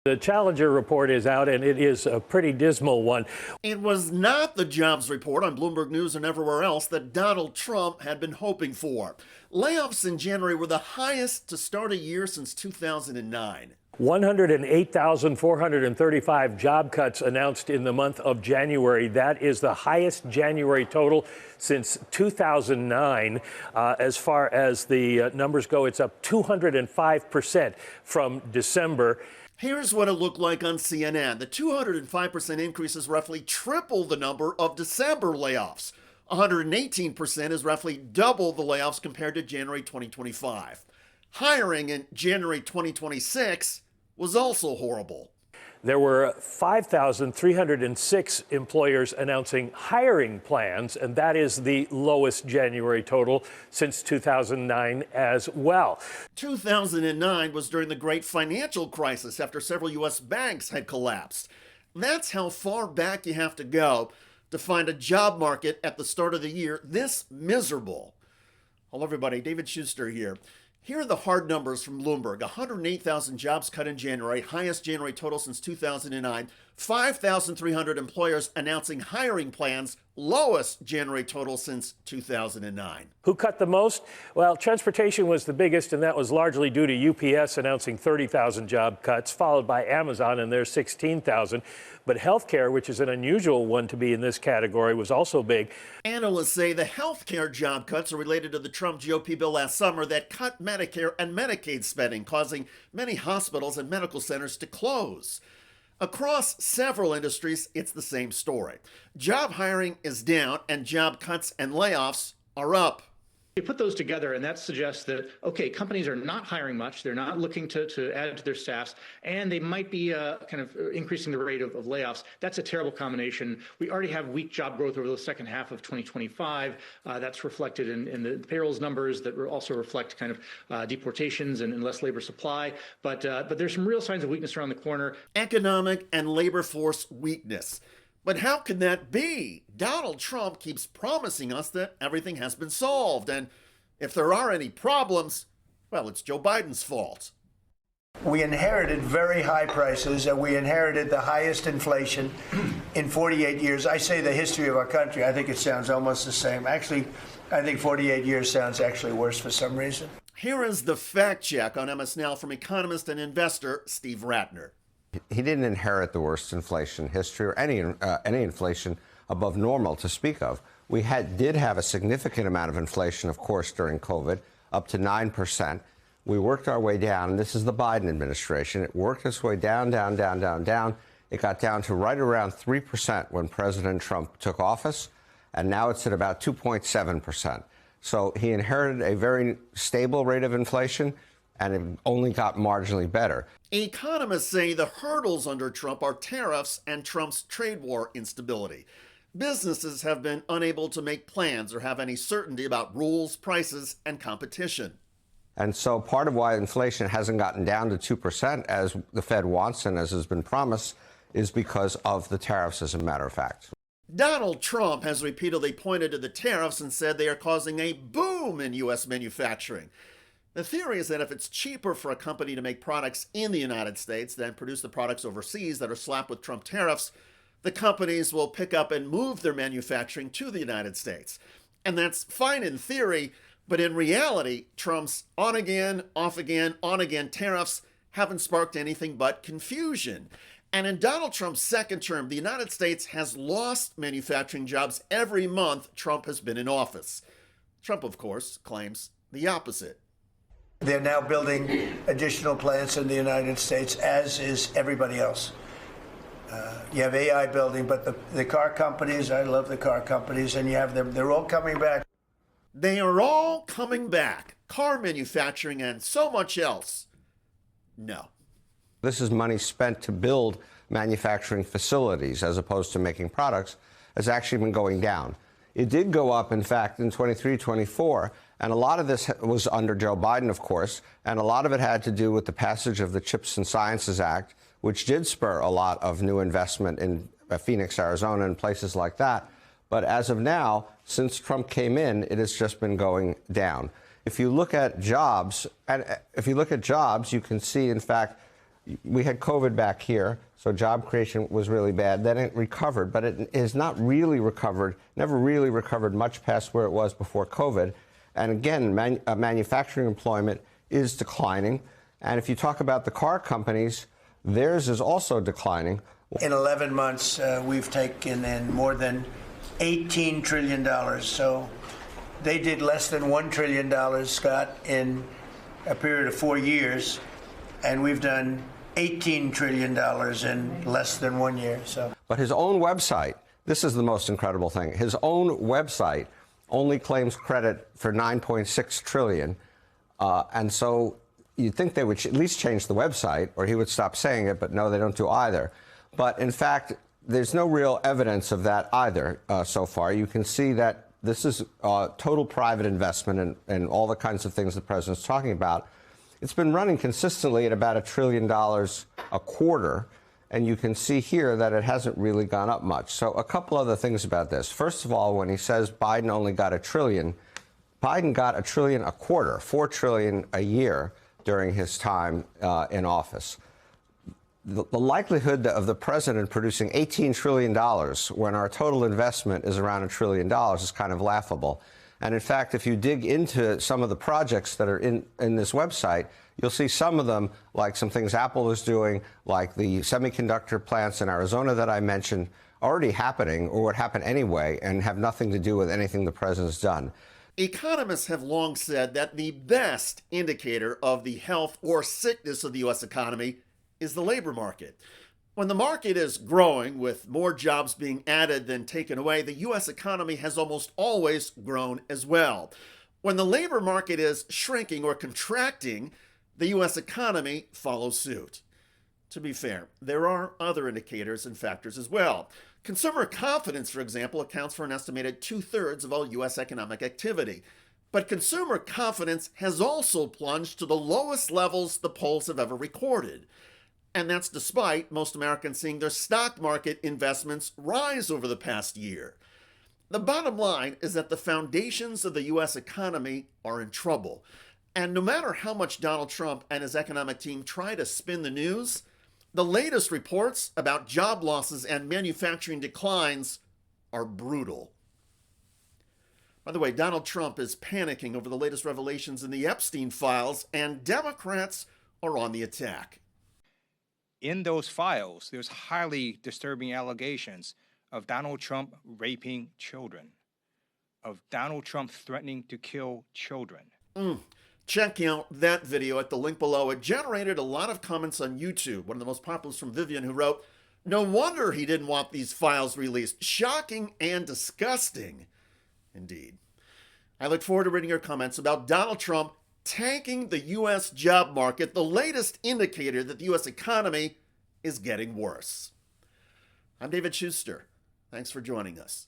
The Challenger report is out, and it is a pretty dismal one. It was not the jobs report on Bloomberg News and everywhere else that Donald Trump had been hoping for. Layoffs in January were the highest to start a year since 2009. 108,435 job cuts announced in the month of January. That is the highest January total since 2009. As far as the numbers go, it's up 205% from December. Here's what it looked like on CNN. The 205% increase is roughly triple the number of December layoffs. 118% is roughly double the layoffs compared to January 2025. Hiring in January 2026 was also horrible. There were 5,306 employers announcing hiring plans, and that is the lowest January total since 2009 as well. 2009 was during the Great Financial Crisis after several U.S. banks had collapsed. That's how far back you have to go to find a job market at the start of the year this miserable. Hello, everybody. David Shuster here. Here are the hard numbers from Bloomberg. 108,000 jobs cut in January, highest January total since 2009. 5,300 employers announcing hiring plans, lowest January total since 2009. Who cut the most? Well, transportation was the biggest, and that was largely due to UPS announcing 30,000 job cuts, followed by Amazon and their 16,000. But healthcare, which is an unusual one to be in this category, was also big. Analysts say the healthcare job cuts are related to the Trump GOP bill last summer that cut Medicare and Medicaid spending, causing many hospitals and medical centers to close. Across several industries, it's the same story. Job hiring is down, and job cuts and layoffs are up. You put those together, and that suggests that, okay, companies are not hiring much, they're not looking to add to their staffs, and they might be kind of increasing the rate of layoffs. That's a terrible combination. We already have weak job growth over the second half of 2025. That's reflected in the payrolls numbers that also reflect kind of deportations and less labor supply. But there's some real signs of weakness around the corner. Economic and labor force weakness. But how can that be? Donald Trump keeps promising us that everything has been solved. And if there are any problems, well, it's Joe Biden's fault. We inherited very high prices, and we inherited the highest inflation in 48 years. I say the history of our country. I think it sounds almost the same. Actually, I think 48 years sounds actually worse for some reason. Here is the fact check on MS Now from economist and investor Steve Ratner. He didn't inherit the worst inflation history or any inflation above normal to speak of. We did have a significant amount of inflation, of course, during COVID, up to 9%. We worked our way down, and this is the Biden administration. It worked its way down, down, down, down, down. It got down to right around 3% when President Trump took office, and now it's at about 2.7%. So he inherited a very stable rate of inflation, and it only got marginally better. Economists say the hurdles under Trump are tariffs and Trump's trade war instability. Businesses have been unable to make plans or have any certainty about rules, prices, and competition. And so part of why inflation hasn't gotten down to 2%, as the Fed wants and as has been promised, is because of the tariffs, as a matter of fact. Donald Trump has repeatedly pointed to the tariffs and said they are causing a boom in U.S. manufacturing. The theory is that if it's cheaper for a company to make products in the United States than produce the products overseas that are slapped with Trump tariffs, the companies will pick up and move their manufacturing to the United States. And that's fine in theory, but in reality, Trump's on again, off again, on again tariffs haven't sparked anything but confusion. And in Donald Trump's second term, the United States has lost manufacturing jobs every month Trump has been in office. Trump, of course, claims the opposite. They're now building additional plants in the United States, as is everybody else. You have AI building, but the car companies, I love the car companies, and you have them, they're all coming back. They are all coming back. Car manufacturing and so much else. No. This is money spent to build manufacturing facilities as opposed to making products, has actually been going down. It did go up, in fact, in 23, 24. And a lot of this was under Joe Biden, of course, and a lot of it had to do with the passage of the Chips and Sciences Act, which did spur a lot of new investment in Phoenix, Arizona, and places like that. But as of now, since Trump came in, it has just been going down. If you look at jobs, you can see, in fact, we had COVID back here, so job creation was really bad. Then it recovered, but it is not really recovered, never really recovered much past where it was before COVID. And again, manufacturing employment is declining. And if you talk about the car companies, theirs is also declining. In 11 months, we've taken in more than $18 trillion. So they did less than $1 trillion, Scott, in a period of 4 years. And we've done $18 trillion in less than 1 year. So, but his own website, this is the most incredible thing, his own website only claims credit for $9.6 trillion. And so you'd think they would at least change the website or he would stop saying it, but no, they don't do either. But in fact, there's no real evidence of that either so far. You can see that this is total private investment in all the kinds of things the president's talking about. It's been running consistently at about $1 trillion a quarter. And you can see here that it hasn't really gone up much. So a couple other things about this. First of all, when he says Biden only got $1 trillion, Biden got $1 trillion a quarter, $4 trillion a year during his time in office. The likelihood of the president producing $18 trillion when our total investment is around $1 trillion is kind of laughable. And in fact, if you dig into some of the projects that are in this website, you'll see some of them, like some things Apple is doing, like the semiconductor plants in Arizona that I mentioned, already happening or would happen anyway and have nothing to do with anything the president's done. Economists have long said that the best indicator of the health or sickness of the U.S. economy is the labor market. When the market is growing, with more jobs being added than taken away, the U.S. economy has almost always grown as well. When the labor market is shrinking or contracting, the U.S. economy follows suit. To be fair, there are other indicators and factors as well. Consumer confidence, for example, accounts for an estimated 2/3 of all U.S. economic activity. But consumer confidence has also plunged to the lowest levels the polls have ever recorded. And that's despite most Americans seeing their stock market investments rise over the past year. The bottom line is that the foundations of the U.S. economy are in trouble. And no matter how much Donald Trump and his economic team try to spin the news, the latest reports about job losses and manufacturing declines are brutal. By the way, Donald Trump is panicking over the latest revelations in the Epstein files, and Democrats are on the attack. In those files, there's highly disturbing allegations of Donald Trump raping children, of Donald Trump threatening to kill children. Check out that video at the link below. It generated a lot of comments on YouTube. One of the most popular is from Vivian, who wrote, "No wonder he didn't want these files released. Shocking and disgusting." Indeed. I look forward to reading your comments about Donald Trump tanking the U.S. job market, the latest indicator that the U.S. economy is getting worse. I'm David Shuster. Thanks for joining us.